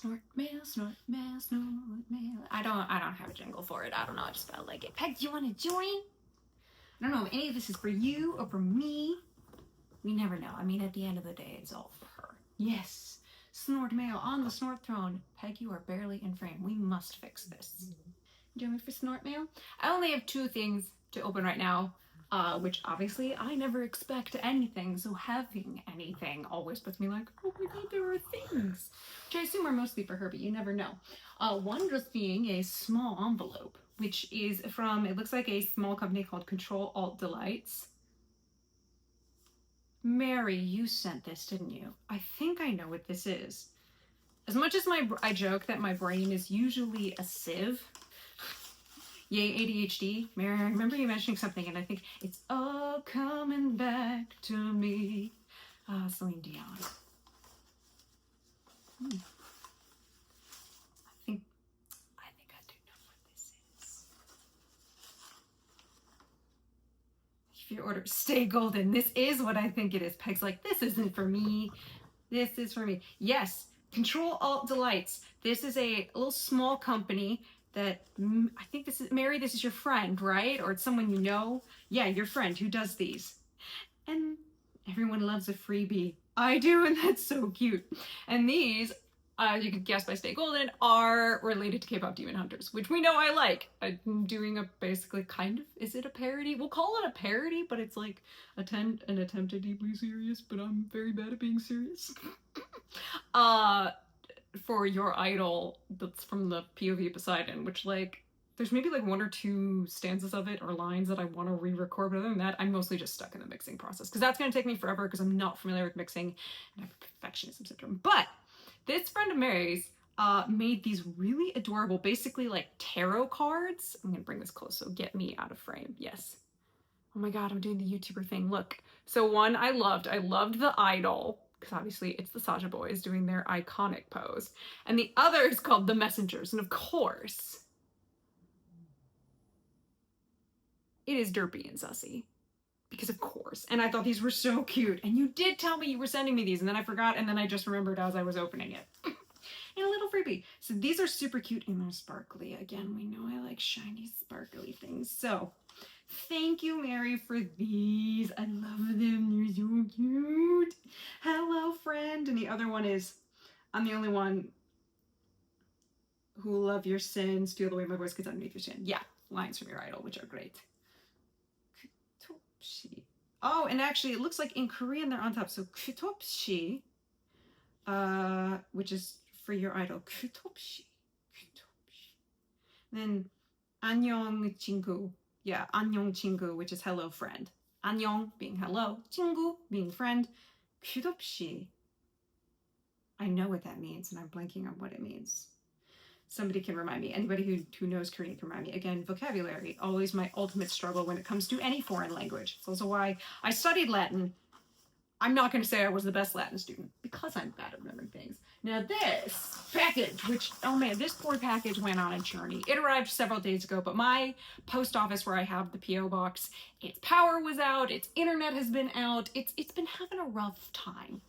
Snort mail, snort mail, snort mail. I don't have a jingle for it. I don't know. I just felt like it. Peg, do you want to join? I don't know if any of this is for you or for me. We never know. I mean, at the end of the day, it's all for her. Yes. Snort mail on the snort throne. Peg, you are barely in frame. We must fix this. Join me for snort mail? I only have 2 things to open right now. Which obviously I never expect anything, so having anything always puts me like, oh my god, there are things. Which I assume are mostly for her, but you never know. One just being a small envelope, which is from, it looks like a small company called Control Alt Delights. Mary, you sent this, didn't you? I think I know what this is. As much as I joke that my brain is usually a sieve, yay, ADHD. Mary, I remember you mentioning something, and I think it's all coming back to me. Celine Dion. I think I do know what this is. If you order, stay golden. This is what I think it is. Peg's like, this isn't for me. This is for me. Yes, Control Alt Delights. This is a little small company that I think this is, Mary, this is your friend, right? Or it's someone you know. Yeah, your friend who does these. And everyone loves a freebie. I do, and that's so cute. And these, you could guess by Stay Golden, are related to K-pop Demon Hunters, which we know I like. I'm doing a basically kind of, is it a parody? We'll call it a parody, but it's like an attempt at deeply serious, but I'm very bad at being serious. For Your Idol, that's from the POV Poseidon, which like there's maybe like 1 or 2 stanzas of it or lines that I want to re-record, but other than that I'm mostly just stuck in the mixing process because that's going to take me forever because I'm not familiar with mixing and I have a perfectionism syndrome. But this friend of Mary's made these really adorable, basically like tarot cards. I'm gonna bring this close so get me out of frame. Yes. Oh my god, I'm doing the YouTuber thing. Look, so one I loved the Idol, because obviously it's the Saja Boys doing their iconic pose. And the other is called The Messengers. And of course, it is Derpy and Sussy. Because of course. And I thought these were so cute. And you did tell me you were sending me these. And then I forgot. And then I just remembered as I was opening it. And a little freebie. So these are super cute and they're sparkly. Again, we know I like shiny, sparkly things. So thank you, Mary, for these. I love them. They're so cute. Hello, friend. And the other one is, I'm the only one who love your sins, feel the way my voice gets underneath your skin. Yeah, lines from Your Idol, which are great. Oh, and actually, it looks like in Korean they're on top. So Kutopshi, which is for Your Idol. Kutopshi. Then 안녕 친구. Yeah, 안녕 친구, which is hello friend. 안녕 being hello, 친구 being friend. Kutopshi. I know what that means, and I'm blanking on what it means. Somebody can remind me. Anybody who knows Korean can remind me. Again, vocabulary, always my ultimate struggle when it comes to any foreign language. It's also why I studied Latin. I'm not going to say I was the best Latin student because I'm bad at remembering things. Now this package, which, oh man, this poor package went on a journey. It arrived several days ago, but my post office where I have the P.O. box, its power was out, its internet has been out, it's been having a rough time.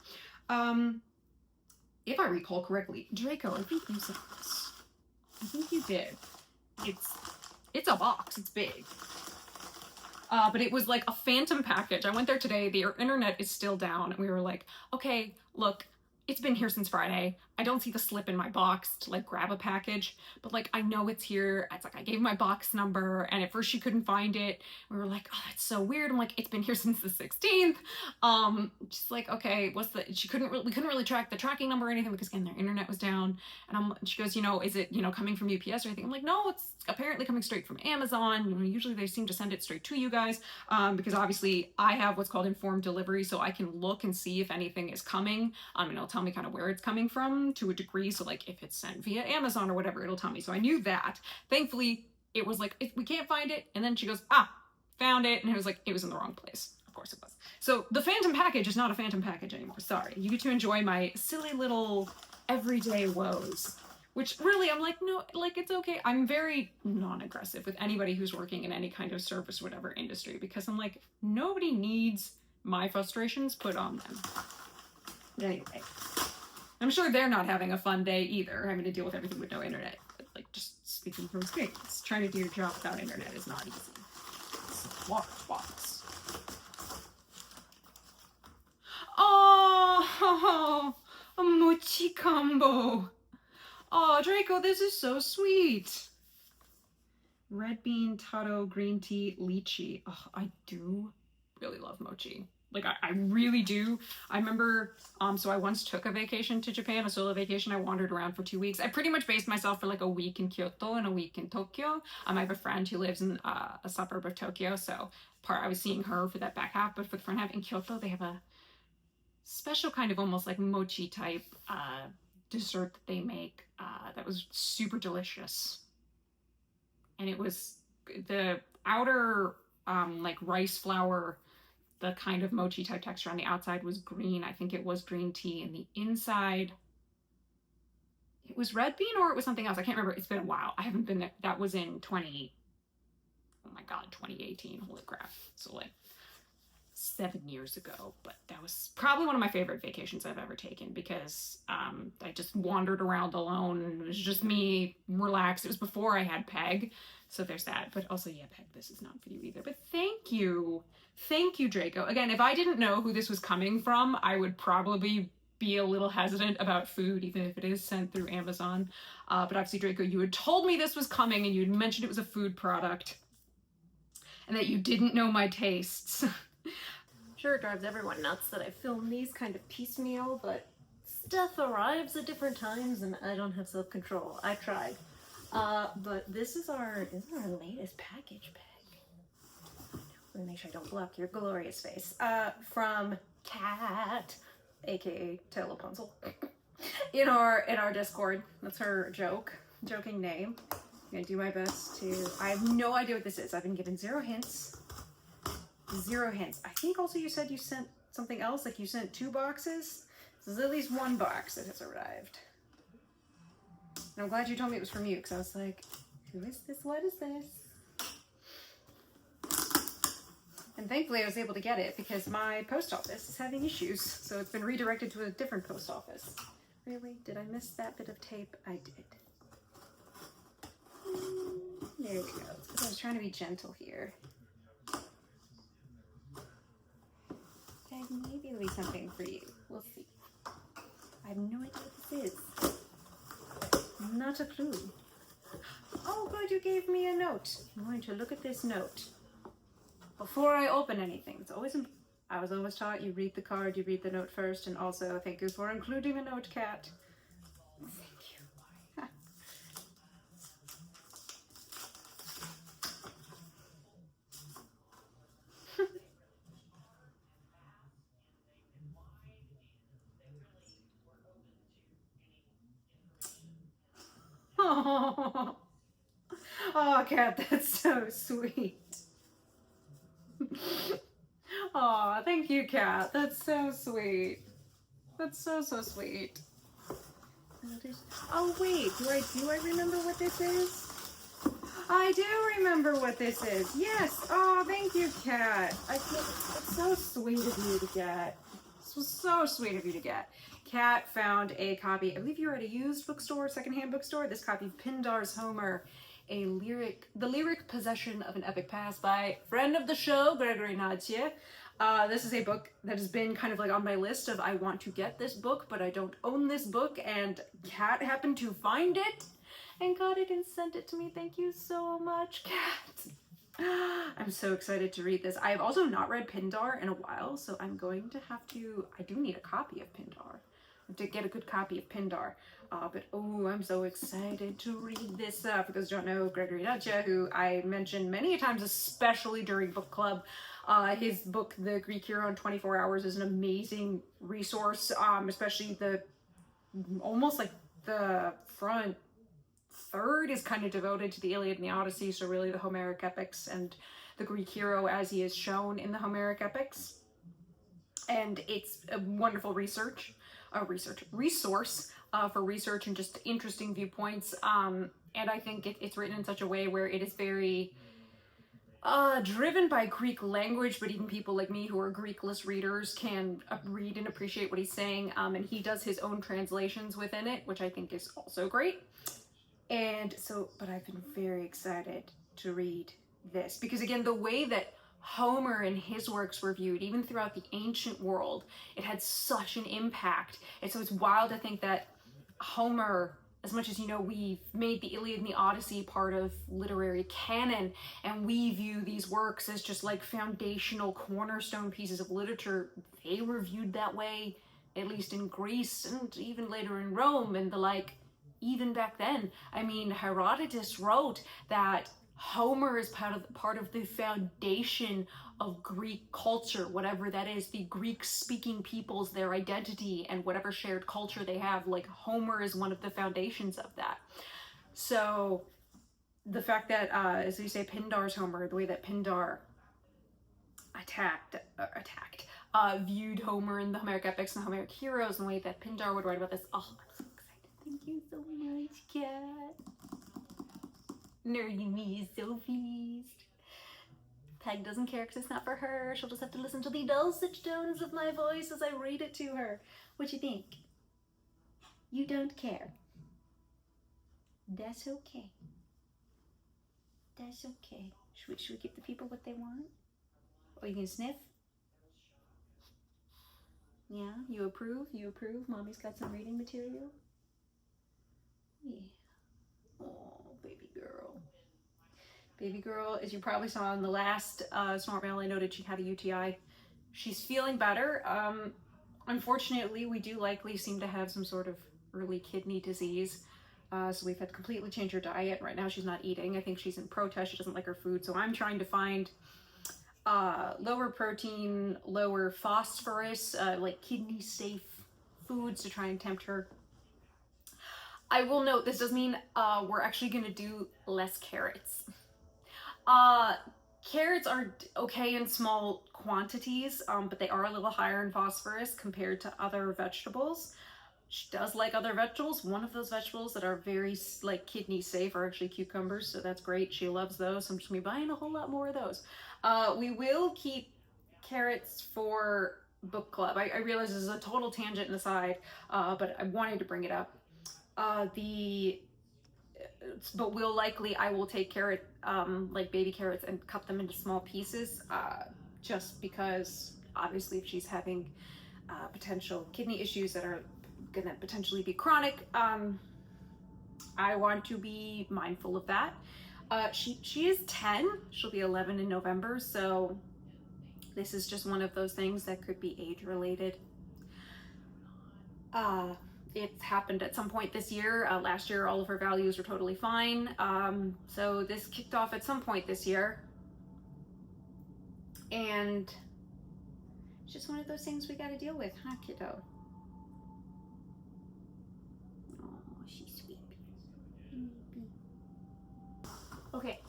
If I recall correctly, Draco, I think you said this. I think you did. It's a box, it's big. But it was like a phantom package. I went there today, the internet is still down, and we were like, okay, look, it's been here since Friday. I don't see the slip in my box to like grab a package, but like I know it's here. It's like I gave my box number, and at first she couldn't find it. We were like, oh, that's so weird. I'm like, it's been here since the 16th. She's like, okay, we couldn't really track the tracking number or anything because again their internet was down. And she goes, is it coming from UPS or anything? I'm like, no, it's apparently coming straight from Amazon. Usually they seem to send it straight to you guys because obviously I have what's called informed delivery, so I can look and see if anything is coming. And it'll tell me kind of where it's coming from to a degree. So like if it's sent via Amazon or whatever, it'll tell me. So I knew that. Thankfully, it was like, we can't find it. And then she goes, found it. And it was like, it was in the wrong place. Of course it was. So the phantom package is not a phantom package anymore. Sorry. You get to enjoy my silly little everyday woes, which really I'm like, no, like it's okay. I'm very non-aggressive with anybody who's working in any kind of service, whatever industry, because I'm like, nobody needs my frustrations put on them. But anyway, I'm sure they're not having a fun day either, having to deal with everything with no internet. But, like, just speaking from experience, trying to do your job without internet is not easy. It's a large box. Oh, a mochi combo. Oh, Draco, this is so sweet. Red bean, taro, green tea, lychee. Oh, I do really love mochi. Like, I really do. I remember, so I once took a vacation to Japan, a solo vacation. I wandered around for 2 weeks. I pretty much based myself for like a week in Kyoto and a week in Tokyo. I have a friend who lives in a suburb of Tokyo, so I was seeing her for that back half, but for the front half in Kyoto, they have a special kind of almost like mochi type dessert that they make that was super delicious. And it was the outer like rice flour, the kind of mochi type texture on the outside was green. I think it was green tea, and the inside it was red bean, or it was something else. I can't remember. It's been a while. I haven't been there. That was in 2018. Holy crap. So like 7 years ago, but that was probably one of my favorite vacations I've ever taken, because I just wandered around alone and it was just me, relaxed. It was before I had Peg, so there's that. But also, yeah, Peg, this is not for you either. But thank you, Draco. Again, if I didn't know who this was coming from, I would probably be a little hesitant about food, even if it is sent through Amazon. But obviously, Draco, you had told me this was coming, and you had mentioned it was a food product, and that you didn't know my tastes. Sure, it drives everyone nuts that I film these kind of piecemeal, but stuff arrives at different times and I don't have self-control. I tried. But this is our latest package bag. Let me make sure I don't block your glorious face. From Kat, aka Tail Rapunzel, in our Discord. That's her joking name. I'm gonna do my best to. I have no idea what this is. I've been given 0 hints. 0 hints. I think also you said you sent something else, like you sent 2 boxes. This is at least 1 box that has arrived. And I'm glad you told me it was from you, because I was like, who is this? What is this? And thankfully I was able to get it, because my post office is having issues, so it's been redirected to a different post office. Really? Did I miss that bit of tape? I did. There we go. It's because I was trying to be gentle here. Maybe it'll be something for you. We'll see. I have no idea what this is. Not a clue. Oh, good, you gave me a note. I'm going to look at this note before I open anything. It's always. I was always taught you read the card, you read the note first, and also thank you for including a note, Kat. Thank you. Oh, Kat, that's so sweet. Oh, thank you, Kat. That's so sweet. That's so sweet. Oh wait, do I remember what this is? I do remember what this is. Yes. Oh, thank you, Kat. It's so sweet of you to get. This was so sweet of you to get. Kat found a copy, I believe you're at a used bookstore, secondhand bookstore, this copy of Pindar's Homer, the lyric possession of an epic past by friend of the show, Gregory Nadia. This is a book that has been kind of like on my list of I want to get this book, but I don't own this book, and Kat happened to find it and got it and sent it to me. Thank you so much, Kat. I'm so excited to read this. I have also not read Pindar in a while, so I'm going to have to, I do need a copy of Pindar. I have to get a good copy of Pindar. But oh, I'm so excited to read this. For those who don't know, Gregory Nadia, who I mentioned many times, especially during book club, his book, The Greek Hero in 24 Hours, is an amazing resource, especially almost like the front third is kind of devoted to the Iliad and the Odyssey, so really the Homeric epics and the Greek hero as he is shown in the Homeric epics. And it's a wonderful resource for research and just interesting viewpoints. And I think it's written in such a way where it is very Driven by Greek language, but even people like me who are Greekless readers can read and appreciate what he's saying. And he does his own translations within it, which I think is also great. And so, but I've been very excited to read this because, again, the way that Homer and his works were viewed, even throughout the ancient world, it had such an impact. And so it's wild to think that Homer, as much as, you know, we've made the Iliad and the Odyssey part of literary canon, and we view these works as just like foundational cornerstone pieces of literature, they were viewed that way, at least in Greece and even later in Rome and the like. Even back then, I mean, Herodotus wrote that Homer is part of the foundation of Greek culture, whatever that is, the Greek-speaking peoples, their identity, and whatever shared culture they have. Like, Homer is one of the foundations of that. So the fact that, as we say, Pindar's Homer, the way that Pindar viewed Homer and the Homeric epics and the Homeric heroes, and the way that Pindar would write about this, oh, I'm so excited. Thank you so much, cat. Nerdy me is so pleased. Peg doesn't care because it's not for her. She'll just have to listen to the dulcet tones of my voice as I read it to her. What you think? You don't care. That's okay. That's okay. Should we give the people what they want? Or you can sniff? Yeah, you approve? You approve? Mommy's got some reading material? Yeah. Oh, baby girl. Baby girl, as you probably saw in the last Snort Mail, I noted she had a UTI. She's feeling better. Unfortunately, we do likely seem to have some sort of early kidney disease. So we've had to completely change her diet. Right now she's not eating. I think she's in protest. She doesn't like her food. So I'm trying to find lower protein, lower phosphorus, like kidney safe foods to try and tempt her. I will note, this does mean we're actually going to do less carrots. Carrots are okay in small quantities, but they are a little higher in phosphorus compared to other vegetables. She does like other vegetables. One of those vegetables that are very like kidney safe are actually cucumbers, so that's great. She loves those. So I'm just gonna be buying a whole lot more of those. We will keep carrots for book club. I realize this is a total tangent and aside, but I wanted to bring it up. But I will take carrot, like baby carrots, and cut them into small pieces, just because obviously if she's having potential kidney issues that are gonna potentially be chronic, I want to be mindful of that. She is 10, she'll be 11 in November, so this is just one of those things that could be age related. It's happened at some point this year. Last year, all of her values were totally fine. So this kicked off at some point this year. And it's just one of those things we gotta deal with, huh, kiddo? Oh, she's sweet. Okay,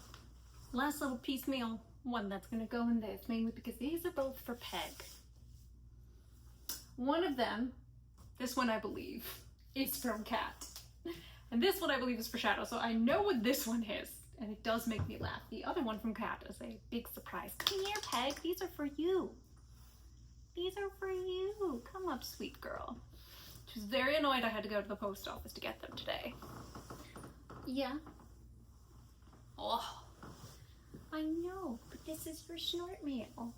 last little piecemeal one that's gonna go in this, mainly because these are both for Peg. One of them, this one I believe, is from Cat. And this one I believe is for Shadow, so I know what this one is, and it does make me laugh. The other one from Cat is a big surprise. Come here, Peg, these are for you. These are for you. Come up, sweet girl. She was very annoyed I had to go to the post office to get them today. Yeah. Oh, I know, but this is for Snort Mail.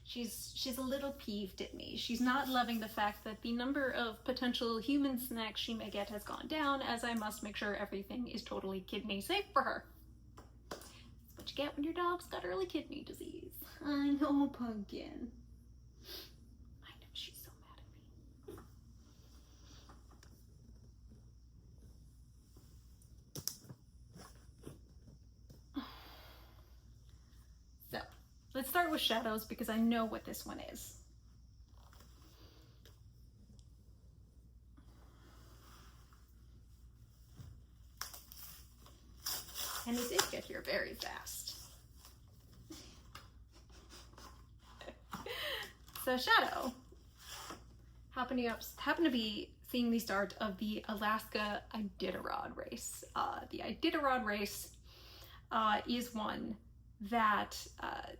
She's a little peeved at me. She's not loving the fact that the number of potential human snacks she may get has gone down, as I must make sure everything is totally kidney safe for her. That's what you get when your dog's got early kidney disease. I know, Pumpkin. I know, she's so mad at me. So, let's start with Shadows because I know what this one is. And it did get here very fast. So Shadow happened to be seeing the start of the Alaska Iditarod race. The Iditarod race is one that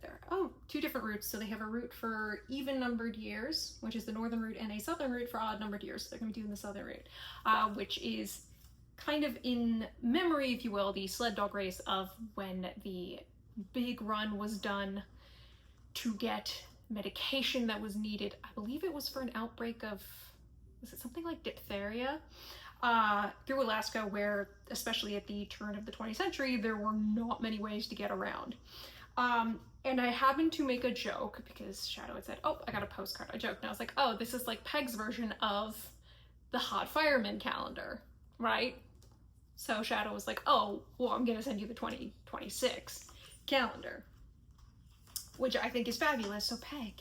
there are, two different routes. So they have a route for even numbered years, which is the northern route, and a southern route for odd numbered years. So they're going to be doing the southern route, which is kind of in memory, if you will, the sled dog race of when the big run was done to get medication that was needed. I believe it was for an outbreak of, was it something like diphtheria? Through Alaska, where, especially at the turn of the 20th century, there were not many ways to get around. And I happened to make a joke because Shadow had said, oh, I got a postcard. I joked, and I was like, oh, this is like Peg's version of the hot fireman calendar, right? So Shadow was like, oh, well, I'm gonna send you the 2026 calendar, which I think is fabulous. So Peg,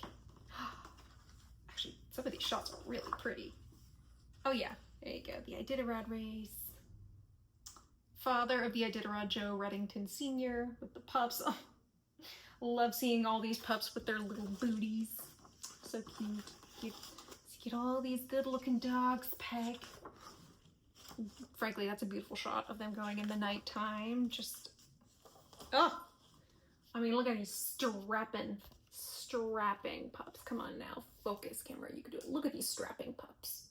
actually, some of these shots are really pretty. Oh yeah, there you go, the Iditarod race. Father of the Iditarod, Joe Reddington Sr. with the pups. Oh, love seeing all these pups with their little booties. So cute. You get all these good looking dogs, Peg. Frankly, that's a beautiful shot of them going in the nighttime. Just, oh, I mean, look at these strapping pups. Come on now, focus camera, you can do it. Look at these strapping pups.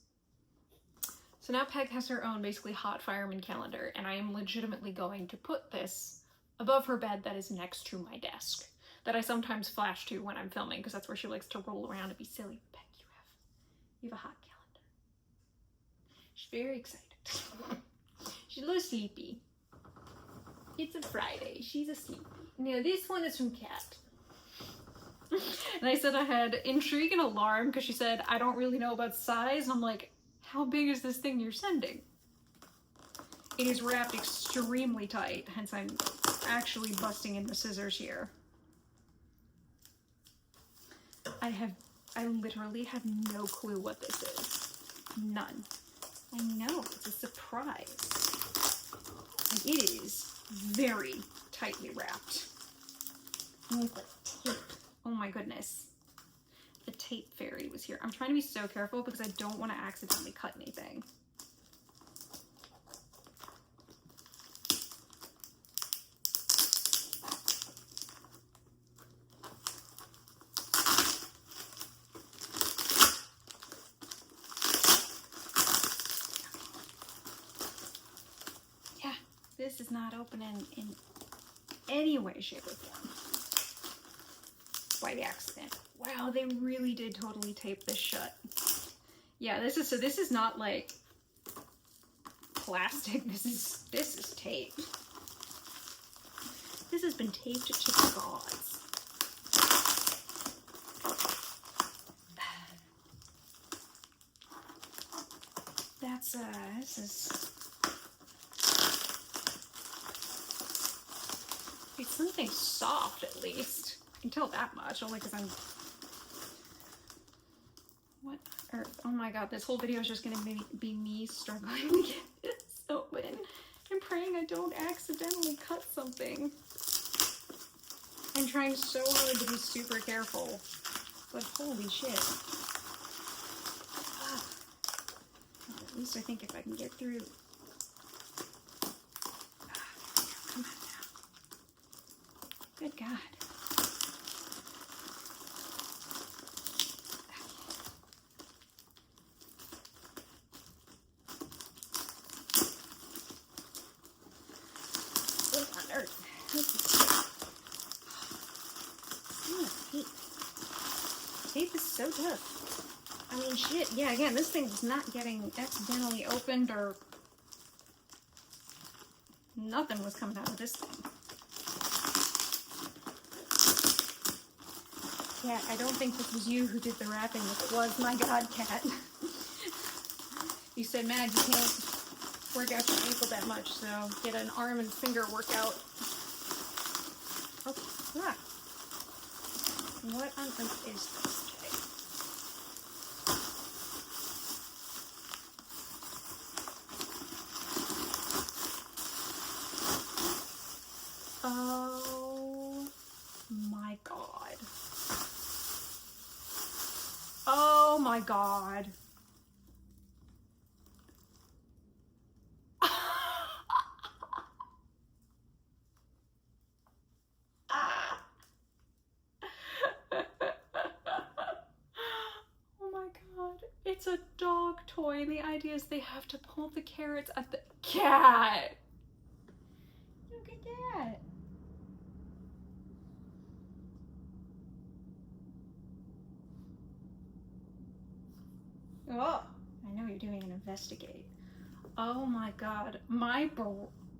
So now Peg has her own basically hot fireman calendar, and I am legitimately going to put this above her bed that is next to my desk, that I sometimes flash to when I'm filming, because that's where she likes to roll around and be silly. Peg, you have a hot calendar. She's very excited. She's a little sleepy. It's a Friday. She's asleep. Now this one is from Cat. And I said I had intrigue and alarm because she said, I don't really know about size. And I'm like, how big is this thing you're sending? It is wrapped extremely tight, hence I'm actually busting in the scissors here. I literally have no clue what this is. None. I know, it's a surprise. And it is very tightly wrapped. And with the tape. Oh my goodness. The tape fairy was here. I'm trying to be so careful because I don't want to accidentally cut anything. Yeah, this is not opening in any way, shape, or form. By accident. Wow, they really did totally tape this shut. Yeah, this is not like plastic. This is taped. This has been taped to the gods. That's this is, it's something soft at least. I can tell that much, only because I'm, what on earth? Oh my god, this whole video is just gonna be me struggling to get this open and praying I don't accidentally cut something. I'm trying so hard to be super careful, but holy shit. Well, at least I think if I can get through. Come on now. Good God. Tape is so tough. I mean, shit. Yeah, again, this thing is not getting accidentally opened or nothing was coming out of this thing. Yeah, I don't think this was you who did the wrapping. If it was, my god, Cat. You said, Mad, you can't work out your ankle that much, so get an arm and finger workout. Okay. Ah. What on earth is this? Oh my god. Oh my god. It's a dog toy, and the idea is they have to pull the carrots at the cat. Look at that. Oh, I know you're doing an investigate. Oh my god. My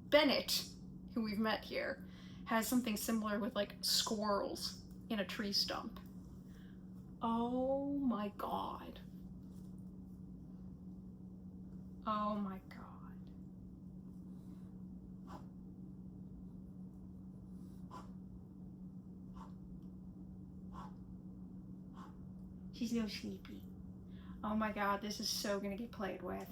Bennett, who we've met here, has something similar with like squirrels in a tree stump. Oh my god. Oh my god. She's so sleepy. Oh my god, this is so gonna get played with.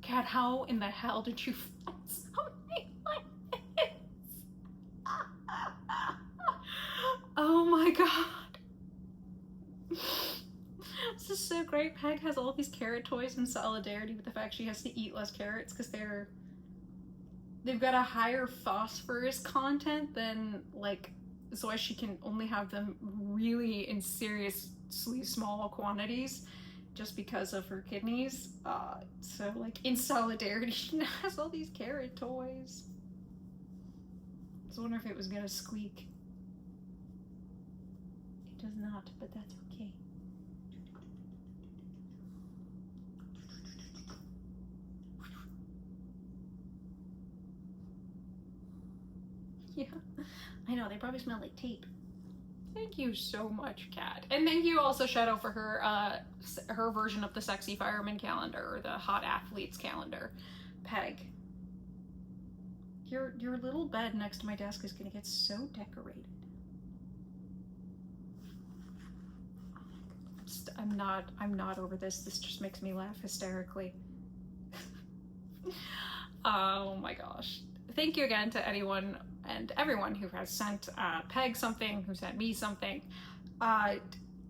Cat, how in the hell did you find something like this? Oh my god. This is so great. Peg has all these carrot toys in solidarity with the fact she has to eat less carrots because they've got a higher phosphorus content than like, so she can only have them really in seriously small quantities just because of her kidneys. So like in solidarity, she has all these carrot toys. I was wondering if it was gonna squeak. It does not, but that's okay. Yeah, I know, they probably smell like tape. Thank you so much, Kat. And thank you also, Shadow, for her version of the Sexy Fireman calendar, or the Hot Athletes calendar. Peg, your little bed next to my desk is gonna get so decorated. I'm not over this. This just makes me laugh hysterically. Oh my gosh. Thank you again to anyone and everyone who has sent Peg something, who sent me something. I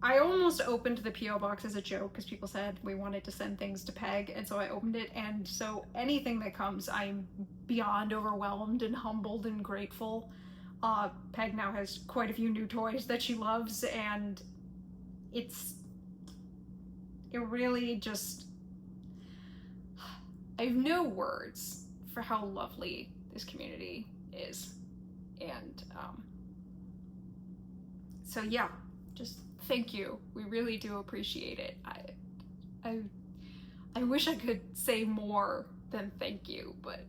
almost opened the P.O. box as a joke because people said we wanted to send things to Peg, and so I opened it, and so anything that comes, I'm beyond overwhelmed and humbled and grateful. Peg now has quite a few new toys that she loves, and it really just, I have no words for how lovely this community is. And so yeah, just thank you. We really do appreciate it. I wish I could say more than thank you, but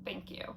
thank you.